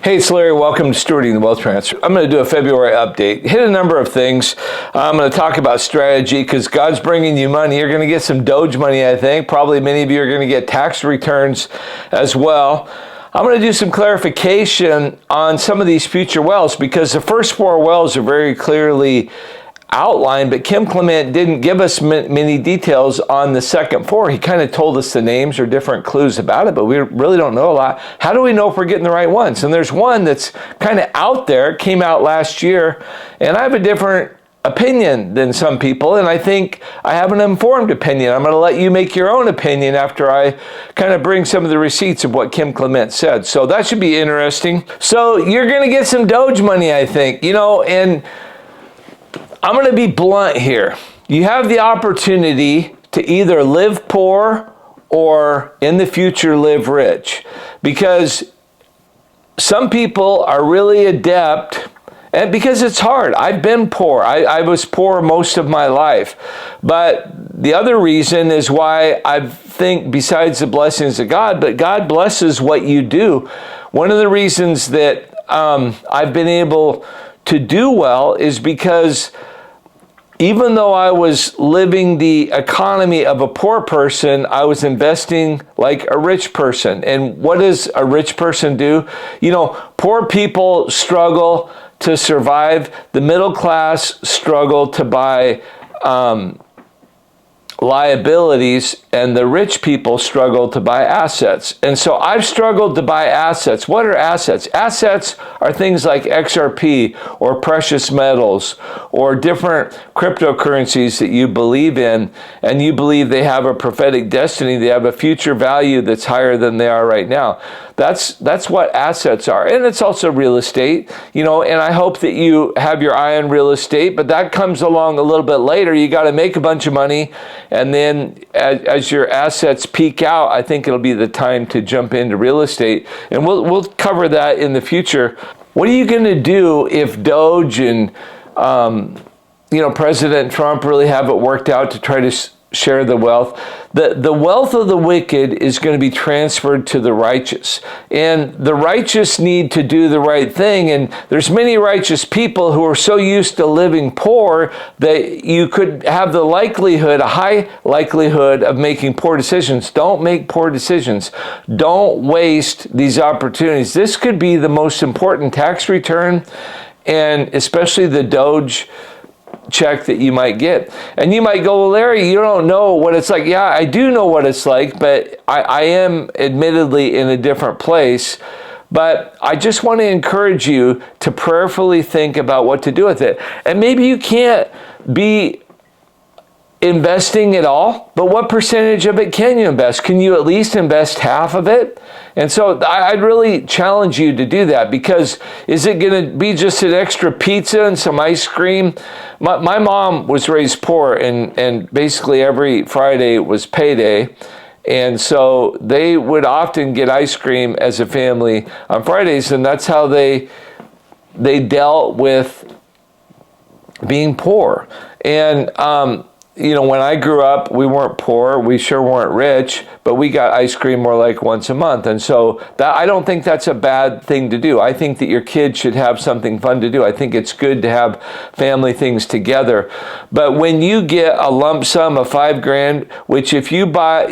Hey, it's Larry. Welcome to Stewarding the Wealth Transfer. I'm going to do a February update. Hit a number of things. I'm going to talk about strategy because God's bringing you money. You're going to get some Doge money, I think. Probably many of you are going to get tax returns as well. I'm going to do some clarification on some of these future wells because the first four wells are very clearly outlined, but Kim Clement didn't give us many details on the second four. He kind of told us the names or different clues about it, but we really don't know a lot. How do we know if we're getting the right ones? And there's one that's kind of out there. It came out last year, and I have a different opinion than some people, and I think I have an informed opinion. I'm going to let you make your own opinion after I kind of bring some of the receipts of what Kim Clement said. So that should be interesting. So you're going to get some Doge money, I think, and I'm going to be blunt here. You have the opportunity to either live poor or in the future live rich, because some people are really adept, and because it's hard. I've been poor. I was poor most of my life. But the other reason is why I think, besides the blessings of God, but God blesses what you do. One of the reasons that I've been able to do well is because even though I was living the economy of a poor person, I was investing like a rich person. And what does a rich person do? Poor people struggle to survive. The middle class struggle to buy liabilities, and the rich people struggle to buy assets. And so I've struggled to buy assets. What are assets? Assets are things like XRP or precious metals or different cryptocurrencies that you believe in, and you believe they have a prophetic destiny. They have a future value that's higher than they are right now. That's what assets are. And it's also real estate, and I hope that you have your eye on real estate, but that comes along a little bit later. You got to make a bunch of money, and then as your assets peak out, I think it'll be the time to jump into real estate. And we'll cover that in the future. What are you going to do if Doge and President Trump really have it worked out to try to share the wealth? The wealth of the wicked is going to be transferred to the righteous, and the righteous need to do the right thing. And there's many righteous people who are so used to living poor that you could have a high likelihood of making poor decisions. Don't make poor decisions. Don't waste these opportunities. This could be the most important tax return, and especially the Doge check that you might get. And you might go, well, Larry, you don't know what it's like. Yeah, I do know what it's like, but I am admittedly in a different place. But I just want to encourage you to prayerfully think about what to do with it. And maybe you can't be investing at all, but what percentage of it can you invest? Can you at least invest half of it? And so I'd really challenge you to do that, because is it going to be just an extra pizza and some ice cream? My mom was raised poor, and basically every Friday was payday. And so they would often get ice cream as a family on Fridays, and that's how they dealt with being poor. And when I grew up, we weren't poor. We sure weren't rich, but we got ice cream more like once a month. And so I don't think that's a bad thing to do. I think that your kids should have something fun to do. I think it's good to have family things together. But when you get a lump sum of $5,000, which if you buy,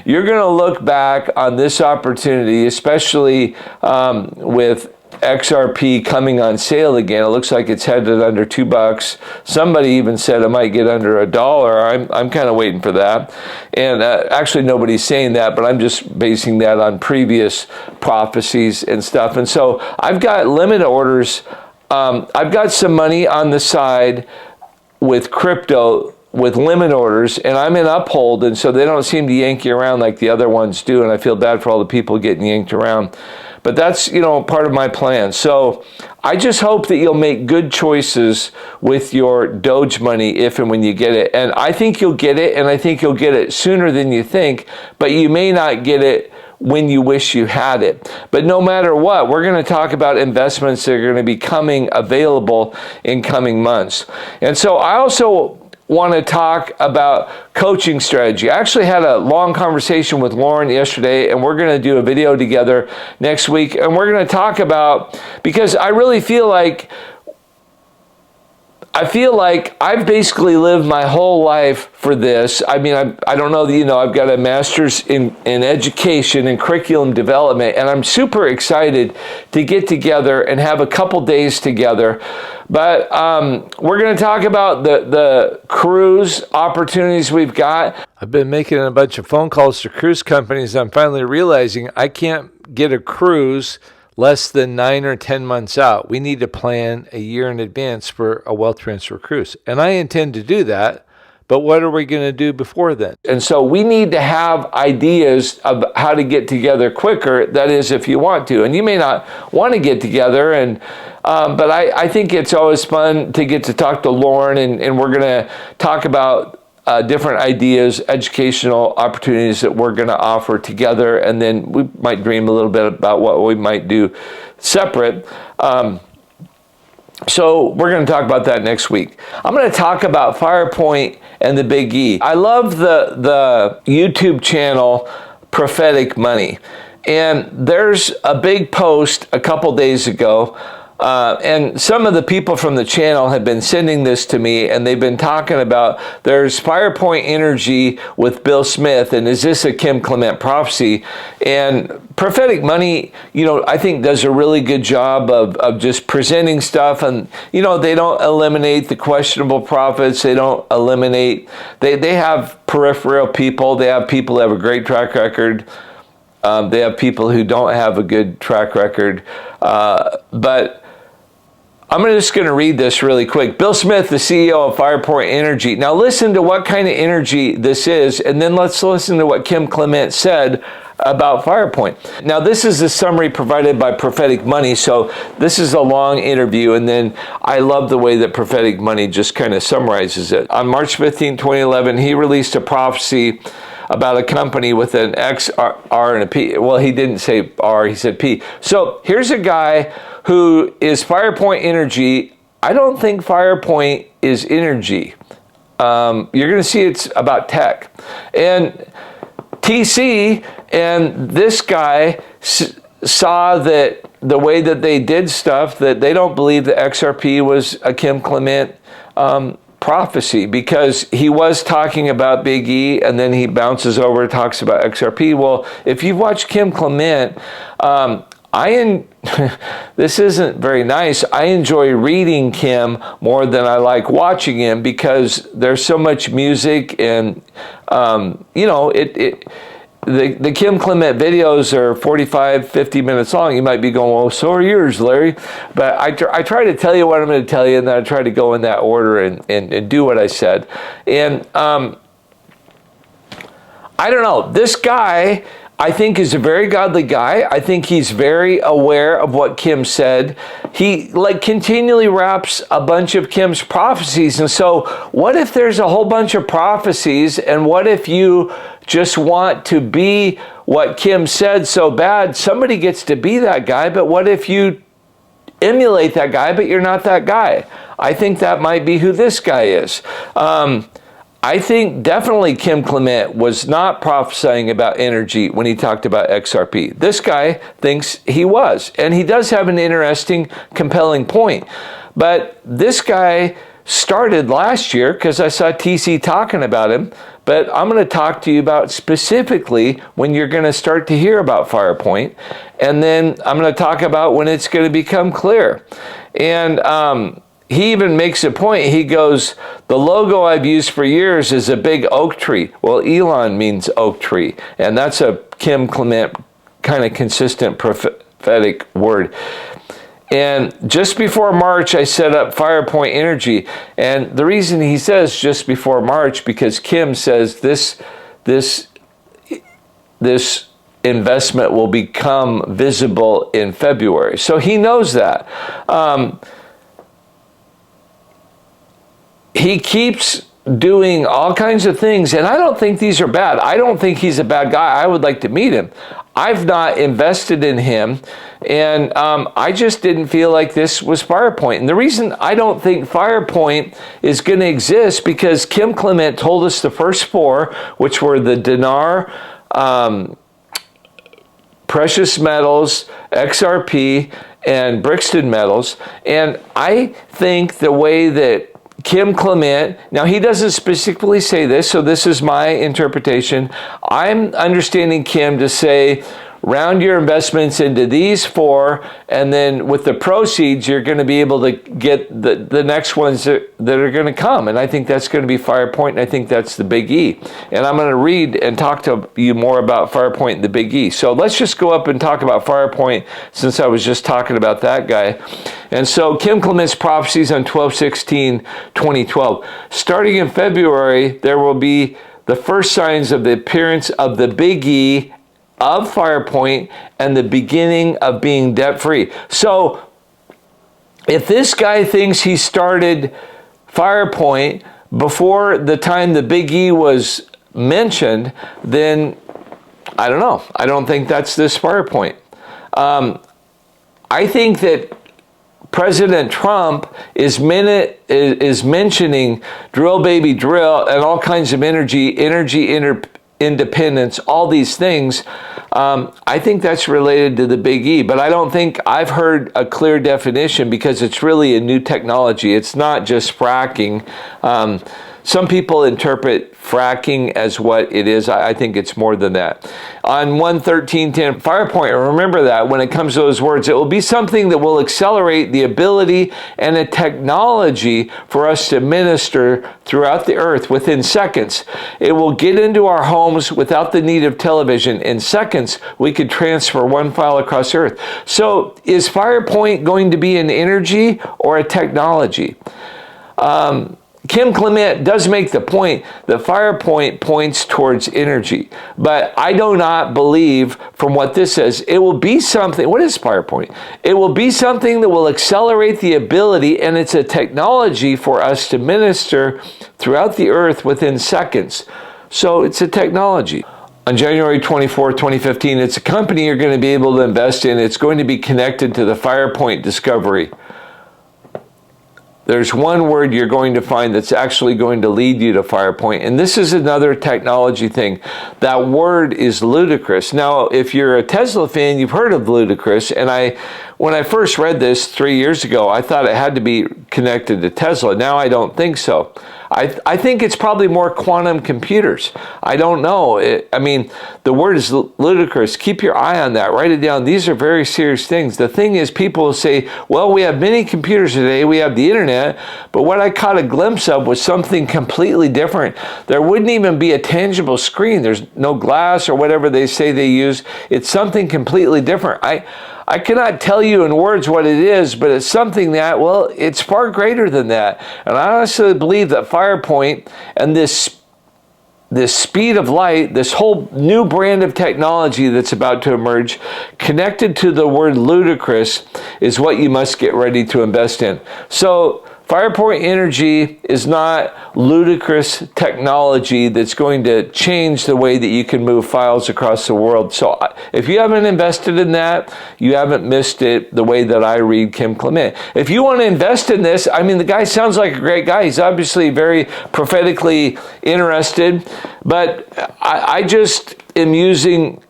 you're going to look back on this opportunity, especially with XRP coming on sale again. It looks like it's headed under $2. Somebody even said it might get under $1. I'm kind of waiting for that. And actually nobody's saying that, but I'm just basing that on previous prophecies and stuff. And so I've got limit orders. I've got some money on the side with crypto with limit orders, and I'm in uphold, and so they don't seem to yank you around like the other ones do, and I feel bad for all the people getting yanked around. But that's, part of my plan. So I just hope that you'll make good choices with your Doge money if and when you get it. And I think you'll get it, and I think you'll get it sooner than you think, but you may not get it when you wish you had it. But no matter what, we're going to talk about investments that are going to be coming available in coming months. And so I also want to talk about coaching strategy. I actually had a long conversation with Lauren yesterday, and we're going to do a video together next week, and we're going to talk about, because I really feel like I've basically lived my whole life for this. I mean, I don't know that you know, I've got a master's in education and curriculum development, and I'm super excited to get together and have a couple days together. But we're going to talk about the cruise opportunities we've got. I've been making a bunch of phone calls to cruise companies. I'm finally realizing I can't get a cruise less than 9 or 10 months out. We need to plan a year in advance for a wealth transfer cruise. And I intend to do that, but what are we going to do before then? And so we need to have ideas of how to get together quicker. That is, if you want to. And you may not want to get together, but I think it's always fun to get to talk to Lauren, and we're going to talk about different ideas, educational opportunities that we're going to offer together, and then we might dream a little bit about what we might do separate. So we're going to talk about that next week. I'm going to talk about Firepoint and the Big-E. I love the YouTube channel Prophetic Money, and there's a big post a couple days ago. And some of the people from the channel have been sending this to me, and they've been talking about there's Firepoint energy with Bill Smith, and is this a Kim Clement prophecy? And Prophetic Money, you know, I think does a really good job of just presenting stuff, and, you know, they don't eliminate the questionable prophets. They don't eliminate, they have peripheral people. They have people who have a great track record. They have people who don't have a good track record. But I'm just going to read this really quick. Bill Smith, the CEO of Firepoint Energy. Now listen to what kind of energy this is, and then let's listen to what Kim Clement said about Firepoint. Now this is the summary provided by Prophetic Money, so this is a long interview, and then I love the way that Prophetic Money just kind of summarizes it. On March 15, 2011, he released a prophecy about a company with an X, R, and a P. Well, he didn't say R, he said P. So here's a guy who is Firepoint Energy. I don't think Firepoint is energy. You're going to see it's about tech. And TC and this guy saw that the way that they did stuff, that they don't believe that XRP was a Kim Clement prophecy, because he was talking about Big-E and then he bounces over and talks about XRP. Well, if you've watched Kim Clement, this isn't very nice. I enjoy reading Kim more than I like watching him, because there's so much music, and you know, the Kim Clement videos are 45, 50 minutes long. You might be going, well, so are yours, Larry. But I try to tell you what I'm going to tell you, and then I try to go in that order and do what I said. And I don't know. This guy, I think, is a very godly guy. I think he's very aware of what Kim said. He continually wraps a bunch of Kim's prophecies. And so what if there's a whole bunch of prophecies, and what if you just want to be what Kim said so bad? Somebody gets to be that guy, but what if you emulate that guy, but you're not that guy? I think that might be who this guy is. I think definitely Kim Clement was not prophesying about energy when he talked about XRP. This guy thinks he was, and he does have an interesting, compelling point. But this guy started last year because I saw TC talking about him, but I'm going to talk to you about specifically when you're going to start to hear about Firepoint, and then I'm going to talk about when it's going to become clear. And he even makes a point. He goes, the logo I've used for years is a big oak tree. Well, Elon means oak tree, and that's a Kim Clement kind of consistent prophetic word. And just before March, I set up Firepoint Energy. And the reason he says just before March, because Kim says this investment will become visible in February. So he knows that. He keeps doing all kinds of things, and I don't think these are bad. I don't think he's a bad guy. I would like to meet him. I've not invested in him, and I just didn't feel like this was Firepoint. And the reason I don't think Firepoint is going to exist, because Kim Clement told us the first four, which were the dinar, precious metals, XRP, and Brixton metals. And I think the way that Kim Clement, now he doesn't specifically say this, so this is my interpretation. I'm understanding Kim to say, round your investments into these four, and then with the proceeds, you're going to be able to get the next ones that are going to come. And I think that's going to be Firepoint, and I think that's the Big-E. And I'm going to read and talk to you more about Firepoint and the Big-E. So let's just go up and talk about Firepoint, since I was just talking about that guy. And so Kim Clement's prophecies on 12/16/2012. Starting in February, there will be the first signs of the appearance of the Big-E, of Firepoint, and the beginning of being debt-free. So if this guy thinks he started Firepoint before the time the Big-E was mentioned, then I don't know. I don't think that's this Firepoint. I think that President Trump is mentioning drill baby drill and all kinds of energy independence, all these things. I think that's related to the Big-E, but I don't think I've heard a clear definition, because it's really a new technology. It's not just fracking. Some people interpret fracking as what it is. I think it's more than that. On 1/13/10, Firepoint, remember that when it comes to those words, it will be something that will accelerate the ability and a technology for us to minister throughout the earth within seconds. It will get into our homes without the need of television. In seconds, we could transfer one file across the earth. So is Firepoint going to be an energy or a technology? Kim Clement does make the point that Firepoint points towards energy, but I do not believe from what this says, it will be something. What is Firepoint? It will be something that will accelerate the ability, and it's a technology for us to minister throughout the earth within seconds. So it's a technology. On January 24, 2015, it's a company you're going to be able to invest in. It's going to be connected to the Firepoint discovery. There's one word you're going to find that's actually going to lead you to Firepoint, and this is another technology thing. That word is ludicrous. Now, if you're a Tesla fan, you've heard of ludicrous, and when I first read this 3 years ago, I thought it had to be connected to Tesla. Now I don't think so. I think it's probably more quantum computers. I don't know. I mean, the word is ludicrous. Keep your eye on that. Write it down. These are very serious things. The thing is, people will say, well, we have many computers today. We have the internet. But what I caught a glimpse of was something completely different. There wouldn't even be a tangible screen. There's no glass or whatever they say they use. It's something completely different. I cannot tell you in words what it is, but it's something that, well, it's far greater than that. And I honestly believe that Firepoint and this speed of light, this whole new brand of technology that's about to emerge, connected to the word ludicrous, is what you must get ready to invest in. So Firepoint energy is not ludicrous technology that's going to change the way that you can move files across the world. So if you haven't invested in that, you haven't missed it the way that I read Kim Clement. If you want to invest in this, I mean, the guy sounds like a great guy. He's obviously very prophetically interested, but I just am using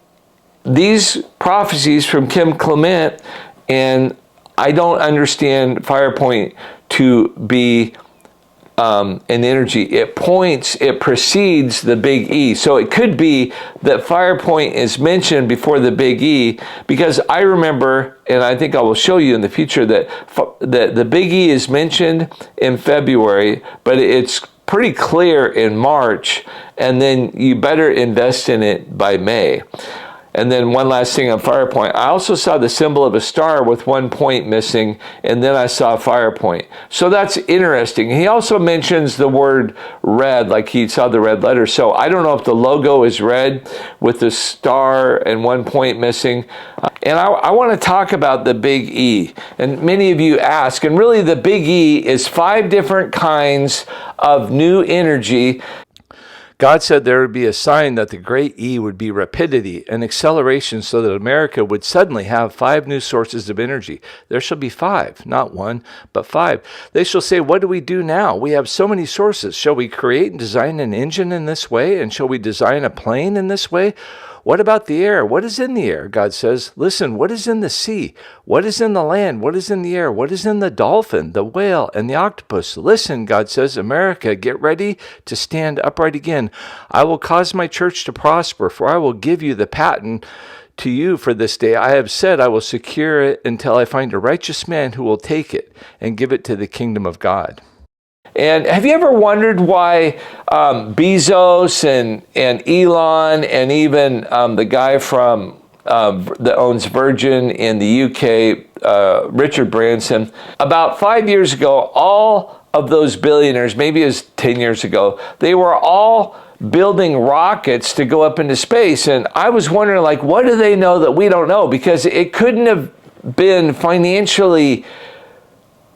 these prophecies from Kim Clement, and I don't understand Firepoint to be an energy. It precedes the Big-E. So it could be that Firepoint is mentioned before the Big-E, because I remember, and I think I will show you in the future, that the Big-E is mentioned in February, but it's pretty clear in March, and then you better invest in it by May. And then one last thing on Firepoint. I also saw the symbol of a star with one point missing, and then I saw Firepoint. So that's interesting. He also mentions the word red, like he saw the red letter. So I don't know if the logo is red with the star and one point missing. And I want to talk about the Big-E. And many of you ask, and really the Big-E is 5 different kinds of new energy. God said there would be a sign that the great E would be rapidity and acceleration, so that America would suddenly have 5 new sources of energy. There shall be 5, not 1, but 5. They shall say, what do we do now? We have so many sources. Shall we create and design an engine in this way? And shall we design a plane in this way? What about the air? What is in the air? God says, listen, what is in the sea? What is in the land? What is in the air? What is in the dolphin, the whale, and the octopus? Listen, God says, America, get ready to stand upright again. I will cause my church to prosper, for I will give you the patent to you for this day. I have said I will secure it until I find a righteous man who will take it and give it to the kingdom of God. And have you ever wondered why Bezos and Elon and even the guy from that owns Virgin in the UK, Richard Branson, about 5 years ago, all of those billionaires, maybe it was 10 years ago, they were all building rockets to go up into space. And I was wondering, like, what do they know that we don't know? Because it couldn't have been financially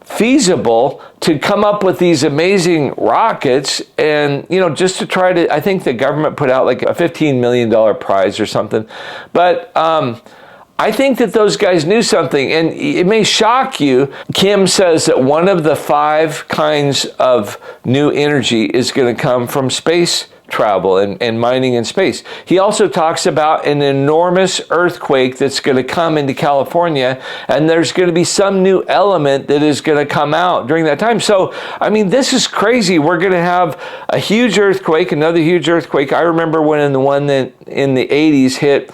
feasible to come up with these amazing rockets, and just to try to, I think the government put out like a $15 million prize or something. But I think that those guys knew something, and it may shock you. Kim says that one of the 5 kinds of new energy is going to come from space travel and mining in space. He also talks about an enormous earthquake that's going to come into California, and there's going to be some new element that is going to come out during that time. So, I mean, this is crazy. We're going to have a huge earthquake, another huge earthquake. I remember when the one that in the 80s hit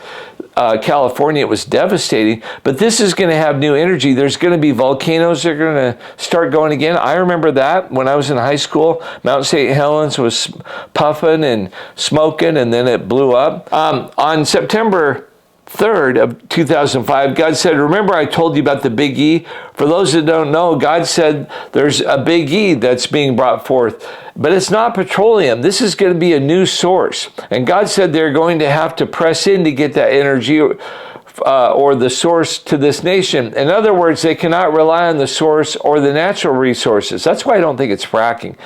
California, it was devastating, but this is going to have new energy. There's going to be volcanoes that are going to start going again. I remember that when I was in high school. Mount St. Helens was puffing and smoking, and then it blew up. On September 3rd of 2005, God said, remember I told you about the Big-E? For those that don't know, God said there's a Big-E that's being brought forth, but it's not petroleum. This is going to be a new source. And God said they're going to have to press in to get that energy or the source to this nation. In other words, they cannot rely on the source or the natural resources. That's why I don't think it's fracking.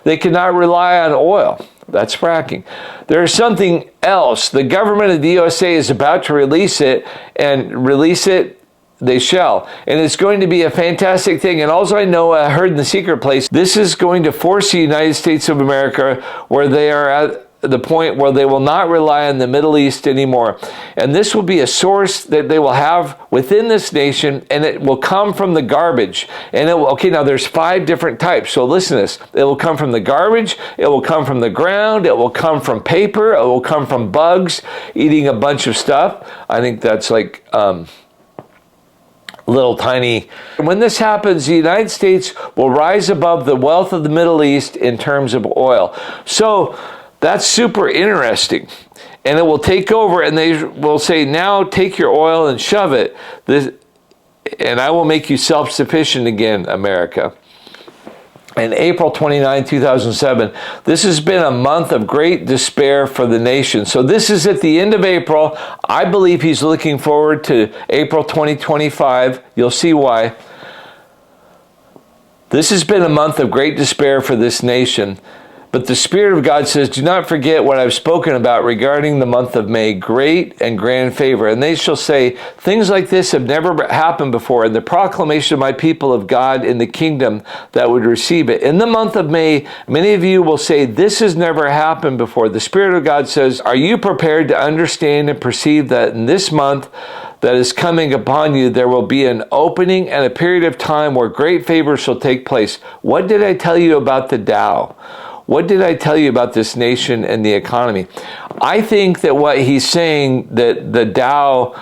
They cannot rely on oil. That's fracking. There's something else. The government of the USA is about to release it, and release it they shall. And it's going to be a fantastic thing. And also I know, I heard in the secret place, this is going to force the United States of America where they are at the point where they will not rely on the Middle East anymore. And this will be a source that they will have within this nation, and it will come from the garbage. And it will, okay, now there's 5 different types. So listen to this. It will come from the garbage. It will come from the ground. It will come from paper. It will come from bugs eating a bunch of stuff. I think that's like little tiny. When this happens, the United States will rise above the wealth of the Middle East in terms of oil. So that's super interesting. And it will take over, and they will say, now take your oil and shove it, and I will make you self-sufficient again, America. And April 29, 2007, this has been a month of great despair for the nation. So this is at the end of April. I believe he's looking forward to April 2025. You'll see why. This has been a month of great despair for this nation. But the Spirit of God says, do not forget what I've spoken about regarding the month of May, great and grand favor. And they shall say, things like this have never happened before, and the proclamation of my people of God in the kingdom that would receive it. In the month of May, many of you will say, this has never happened before. The Spirit of God says, are you prepared to understand and perceive that in this month that is coming upon you, there will be an opening and a period of time where great favor shall take place? What did I tell you about the Dow? What did I tell you about this nation and the economy? I think that what he's saying, that the Dow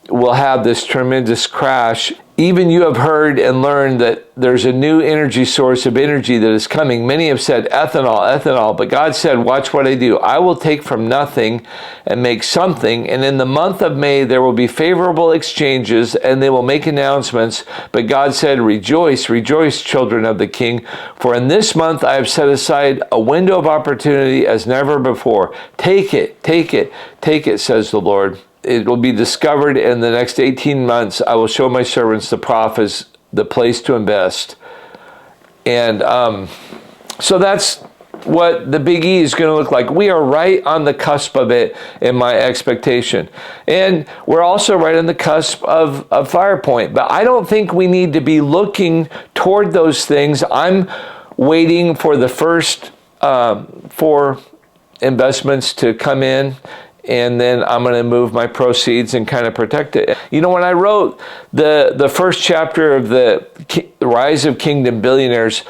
will have this tremendous crash. Even you have heard and learned that there's a new energy source of energy that is coming. Many have said ethanol, but God said, watch what I do. I will take from nothing and make something. And in the month of May, there will be favorable exchanges, and they will make announcements. But God said, rejoice, rejoice, children of the King. For in this month, I have set aside a window of opportunity as never before. Take it, take it, take it, says the Lord. It will be discovered in the next 18 months. I will show my servants, the prophets, the place to invest. And so that's what the Big E is going to look like. We are right on the cusp of it in my expectation. And we're also right on the cusp of Firepoint. But I don't think we need to be looking toward those things. I'm waiting for the first 4 investments to come in, and then I'm going to move my proceeds and kind of protect it. You know, when I wrote the first chapter of the Rise of Kingdom Billionaires,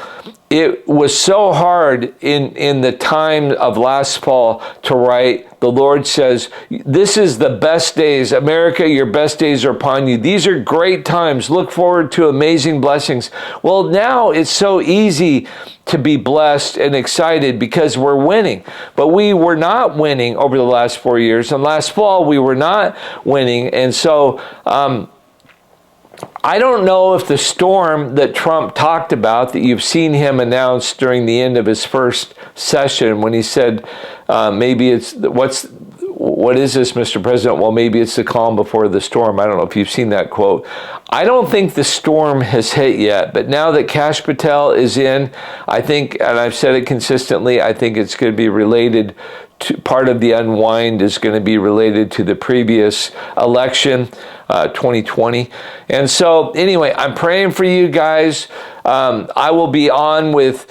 it was so hard in the time of last fall to write. The Lord says, this is the best days. America, your best days are upon you. These are great times. Look forward to amazing blessings. Well, now it's so easy to be blessed and excited because we're winning. But we were not winning over the last 4 years. And last fall, we were not winning. And so I don't know if the storm that Trump talked about, that you've seen him announce during the end of his first session when he said, maybe it's, what is this, Mr. President? Well, maybe it's the calm before the storm. I don't know if you've seen that quote. I don't think the storm has hit yet, but now that Kash Patel is in, I think, and I've said it consistently, I think it's going to be related to, part of the unwind is going to be related to the previous election, 2020. And so anyway, I'm praying for you guys. I will be on with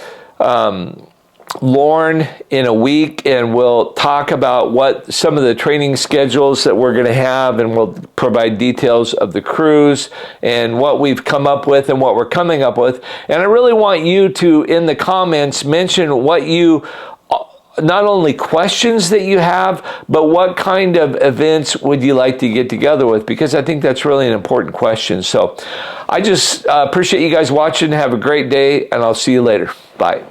Lauren in a week, and we'll talk about what some of the training schedules that we're going to have, and we'll provide details of the cruise and what we've come up with and what we're coming up with. And I really want you to, in the comments, mention what you, not only questions that you have, but what kind of events would you like to get together with? Because I think that's really an important question. So I just appreciate you guys watching. Have a great day, and I'll see you later. Bye.